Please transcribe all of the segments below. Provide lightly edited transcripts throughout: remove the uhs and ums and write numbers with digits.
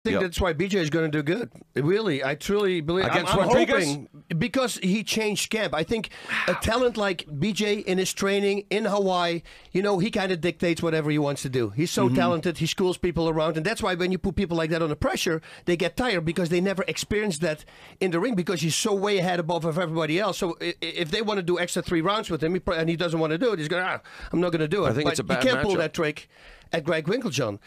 think that's why BJ is going to do good. Really, I truly believe. I'm hoping because he changed camp. I think a talent like BJ in his training in Hawaii, he kind of dictates whatever he wants to do. He's so talented. He schools people around, and that's why when you put people like that under pressure, they get tired because they never experienced that in the ring because he's so way ahead above of everybody else. So if they want to do extra 3 rounds with him, and he doesn't want to do it, he's going, I'm not going to do it. I think it's a bad you can't pull matchup. that trick at Greg Winklejohn,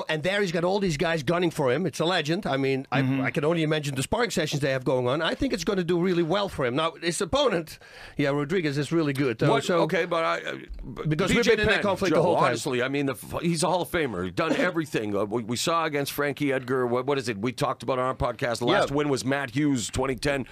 and there he's got all these guys gunning for him. It's a legend. I mean, I can only imagine the sparring sessions they have going on. I think it's going to do really well for him. Now, his opponent, Rodriguez, is really good. Because BJ we've been in that conflict Joe, the whole time. Honestly, I mean, he's a Hall of Famer. He's done everything. We saw against Frankie Edgar. What is it? We talked about on our podcast. The last win was Matt Hughes, 2010.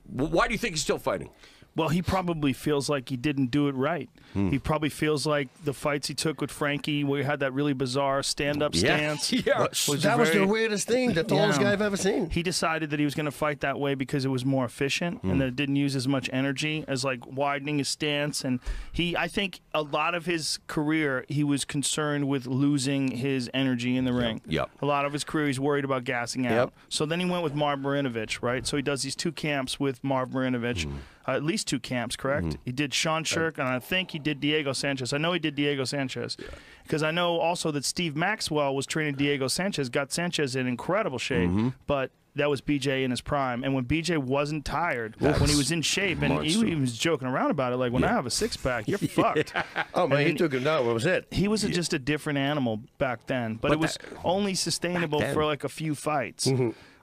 Why do you think he's still fighting? Well, he probably feels like he didn't do it right. He probably feels like the fights he took with Frankie, where he had that really bizarre stand-up stance. That was the weirdest thing, the tallest guy I've ever seen. He decided that he was going to fight that way because it was more efficient and that it didn't use as much energy as like widening his stance. And I think a lot of his career, he was concerned with losing his energy in the ring. A lot of his career, he's worried about gassing out. So then he went with Marv Marinovich, right? So he does these 2 camps with Marv Marinovich. At least 2 camps, correct? He did Sean Shirk, and I think he did Diego Sanchez. I know he did Diego Sanchez because I know also that Steve Maxwell was training Diego Sanchez, got Sanchez in incredible shape, but that was BJ in his prime. And when BJ wasn't tired, when he was in shape, and he was joking around about it, like, when I have a 6-pack, you're fucked. Oh, man, he took him down. What was it? He was just a different animal back then, but it was only sustainable for like a few fights.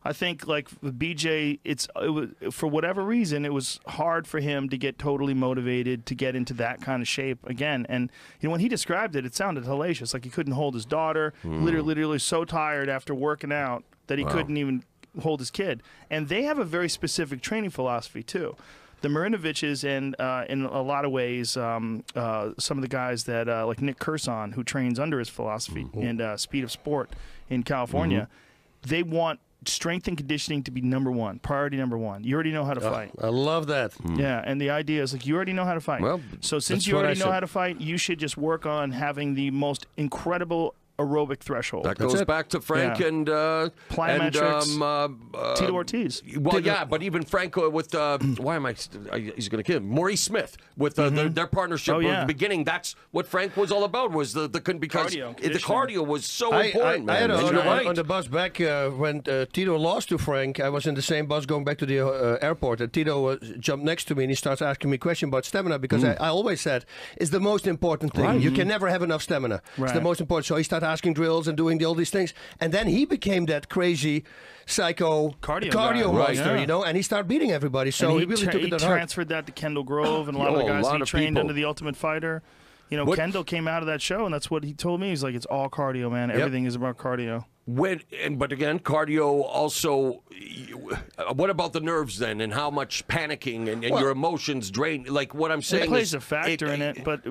I think, like, with BJ, it was, for whatever reason, it was hard for him to get totally motivated to get into that kind of shape again. And when he described it, it sounded hellacious. Like he couldn't hold his daughter, literally so tired after working out that he couldn't even hold his kid. And they have a very specific training philosophy, too. The Marinoviches and in a lot of ways, some of the guys that, like Nick Curson, who trains under his philosophy in Speed of Sport in California, they want strength and conditioning to be priority number 1. You already know how to fight. I love that. Yeah, and the idea is, like, you already know how to fight. Well, so since you already know how to fight, you should just work on having the most incredible aerobic threshold. That goes back to Frank and plyometrics, Tito Ortiz. Well, but even Frank with why am I? He's going to kill him. Maurice Smith with their partnership at the beginning. That's what Frank was all about. Was because cardio, the cardio was so important. I had on the bus back when Tito lost to Frank. I was in the same bus going back to the airport, and Tito jumped next to me and he starts asking me questions about stamina because I always said it's the most important thing. You can never have enough stamina. It's the most important. So he started asking drills and doing all these things, and then he became that crazy psycho cardio monster, and he started beating everybody. So he really took it to heart. He transferred that to Kendall Grove and a lot of the guys he trained under the Ultimate Fighter. Kendall came out of that show, and that's what he told me. He's like, it's all cardio, man. Everything is about cardio. But again, cardio also. What about the nerves then, and how much panicking and your emotions drain? Like what I'm saying, it plays a factor in it, but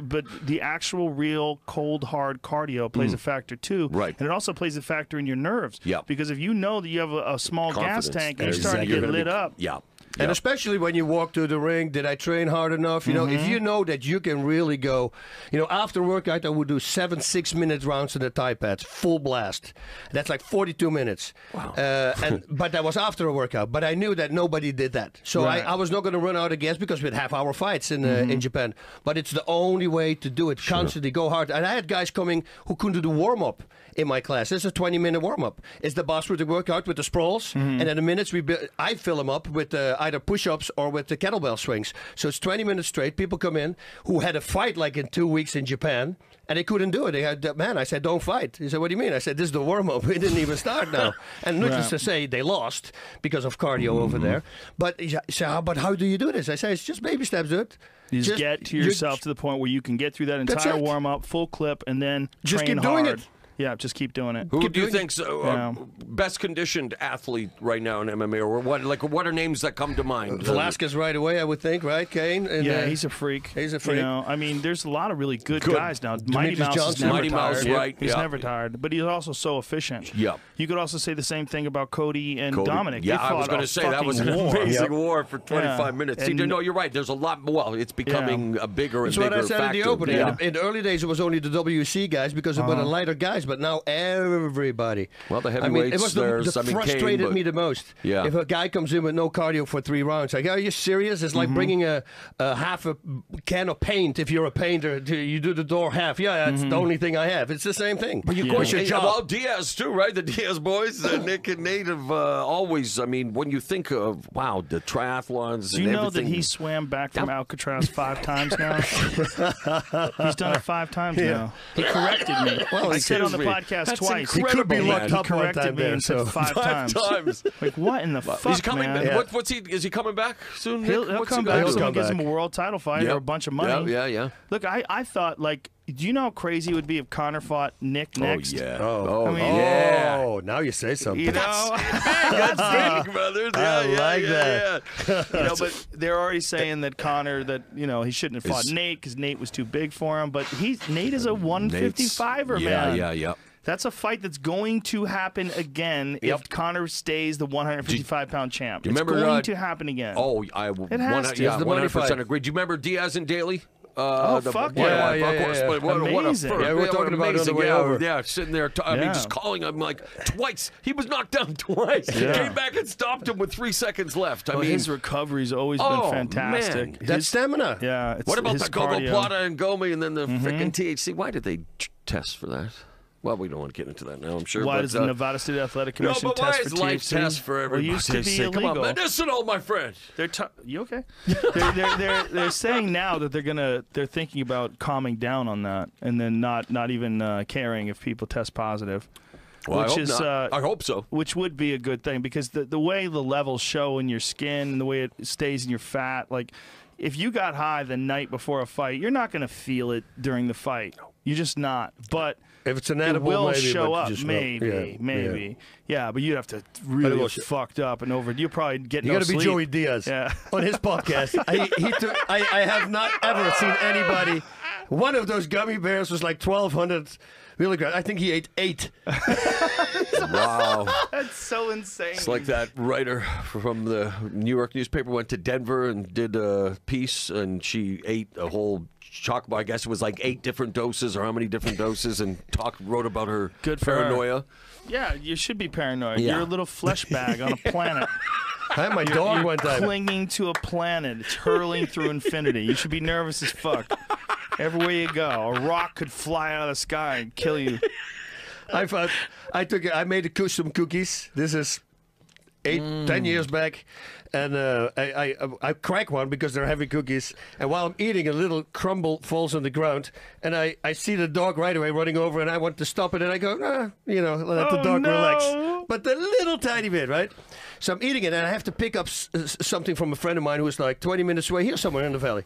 the actual, real, cold, hard cardio plays a factor too. Right, and it also plays a factor in your nerves. Yeah, because if you know that you have a small gas tank and you're starting to get lit up. Yeah. And especially when you walk to the ring, did I train hard enough? If you know that you can really go, after workout, I would do 7 6-minute rounds in the Thai pads, full blast. That's like 42 minutes. Wow. But that was after a workout. But I knew that nobody did that. So I was not going to run out of gas because we had half-hour fights in Japan. But it's the only way to do it. Constantly go hard. And I had guys coming who couldn't do warm-up in my class. It's a 20-minute warm-up. It's the boss with the workout with the sprawls. And in the minutes, I fill them up with either push-ups or with the kettlebell swings. So it's 20 minutes straight. People come in who had a fight like in 2 weeks in Japan, and they couldn't do it. They had, man, I said, don't fight. He said, what do you mean? I said, this is the warm-up. We didn't even start now. And needless to say, they lost because of cardio over there. But he said, but how do you do this? I said, it's just baby steps, dude. You just get to yourself to the point where you can get through that entire warm-up, full clip, and then just train keep doing hard. it. Yeah, just keep doing it. Who do you think's best conditioned athlete right now in MMA, or what are names that come to mind? Velasquez right away, I would think, right, Kane? And, he's a freak. He's a freak. I mean, there's a lot of really good guys now. Mighty Mouse is never tired. Right? He's never tired, but he's also so efficient. Yeah. You could also say the same thing about Cody and Dominic. Yeah, I was going to say that was an amazing war for 25 minutes. No, you're right. There's a lot. Well, it's becoming a bigger and bigger factor. That's what I said in the opening. In the early days, it was only the WC guys because there were the lighter guys. guys, but now everybody. Well, the heavyweights, it was the frustrated me the most. Yeah. If a guy comes in with no cardio for 3 rounds, like, are you serious? It's like bringing a half a can of paint. If you're a painter, you do the door half. Yeah, that's the only thing I have. It's the same thing. But of course, your job. Well, Diaz too, right? The Diaz boys, Nick and Nate have always. I mean, when you think of the triathlons. Do you know that he swam back from Alcatraz 5 times now? He's done it 5 times now. He corrected me. Well, I said on the podcast twice. He could be locked up one time there, and said 5 times. Like, what in the fuck, He's coming man? back. What's he? Is he coming back soon? He'll come back. Someone gives him a world title fight or a bunch of money. Yeah. Look, I thought, like, do you know how crazy it would be if Connor fought Nick next? Oh, now you say something. You know? Good speaking, brothers. I like that. You know, but they're already saying that Connor, he shouldn't have fought Nate because Nate was too big for him. But Nate is a 155er, man. Yeah. That's a fight that's going to happen again if Connor stays the 155-pound champ. It's going to happen again. It has to. Yeah, 100% agree. Do you remember Diaz and Daly? Fuck yeah. Of course. But what a first. Yeah, we're talking about it on the way over. Yeah, sitting there. I mean, just calling him like twice. He was knocked down twice. Came back and stopped him with 3 seconds left. I mean, his recovery's always been fantastic. Man. That stamina. Yeah. What about the Gogoplata and Gomi and then the freaking THC? Why did they test for that? Well, we don't want to get into that now, I'm sure. Why does the Nevada State Athletic Commission test for THC? Why is life test for everybody? It used to be illegal. Come on, medicinal, my friend. You okay? they're saying now that they're thinking about calming down on that and then not even caring if people test positive. Well, I hope so. Which would be a good thing because the way the levels show in your skin and the way it stays in your fat, like if you got high the night before a fight, you're not going to feel it during the fight. You're just not. But if it's an edible, it will maybe, show up. Maybe. Yeah, but you'd have to really get fucked up and over. You'll probably get no sleep. You got to be Joey Diaz on his podcast. I have not ever seen anybody. One of those gummy bears was like 1,200 milligrams. I think he ate 8. Wow. That's so insane. It's like that writer from the New York newspaper went to Denver and did a piece, and she ate a whole chocolate bar. I guess it was like 8 different doses or how many different doses, and wrote about her paranoia. Her. Yeah, you should be paranoid. Yeah. You're a little flesh bag on a planet. I had my dog one time. Clinging to a planet. It's hurling through infinity. You should be nervous as fuck. Everywhere you go, a rock could fly out of the sky and kill you. I made some cookies. This is 10 years back, and I crack one because they're heavy cookies. And while I'm eating, a little crumble falls on the ground, and I see the dog right away running over, and I want to stop it, and I go, let the dog relax. But a little tiny bit, right? So I'm eating it, and I have to pick up something from a friend of mine who was like 20 minutes away here somewhere in the valley.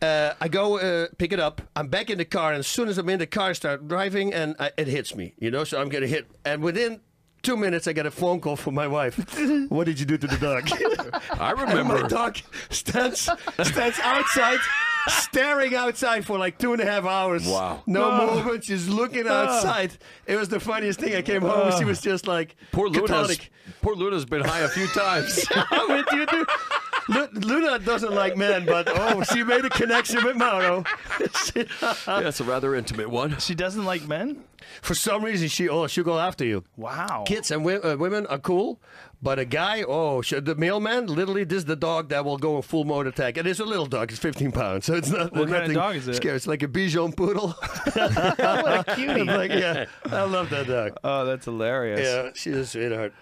I go pick it up. I'm back in the car, and as soon as I'm in the car, I start driving, and it hits me, so I'm going to hit. And within 2 minutes, I get a phone call from my wife. What did you do to the dog? I remember. And my dog stands outside, staring outside for like 2.5 hours. Wow. No movement. She's looking outside. It was the funniest thing. I came home, she was just like, Poor Luna's been high a few times. Luna doesn't like men, but she made a connection with Mauro. It's a rather intimate one. She doesn't like men? For some reason, she'll go after you. Wow. Kids and women are cool, but a guy, the mailman, literally, this is the dog that will go in full mode attack. And it's a little dog. It's 15 pounds, so it's not. What kind of dog is it? Scary. It's like a Bichon poodle. What a cutie. I love that dog. Oh, that's hilarious. Yeah, she's a sweetheart.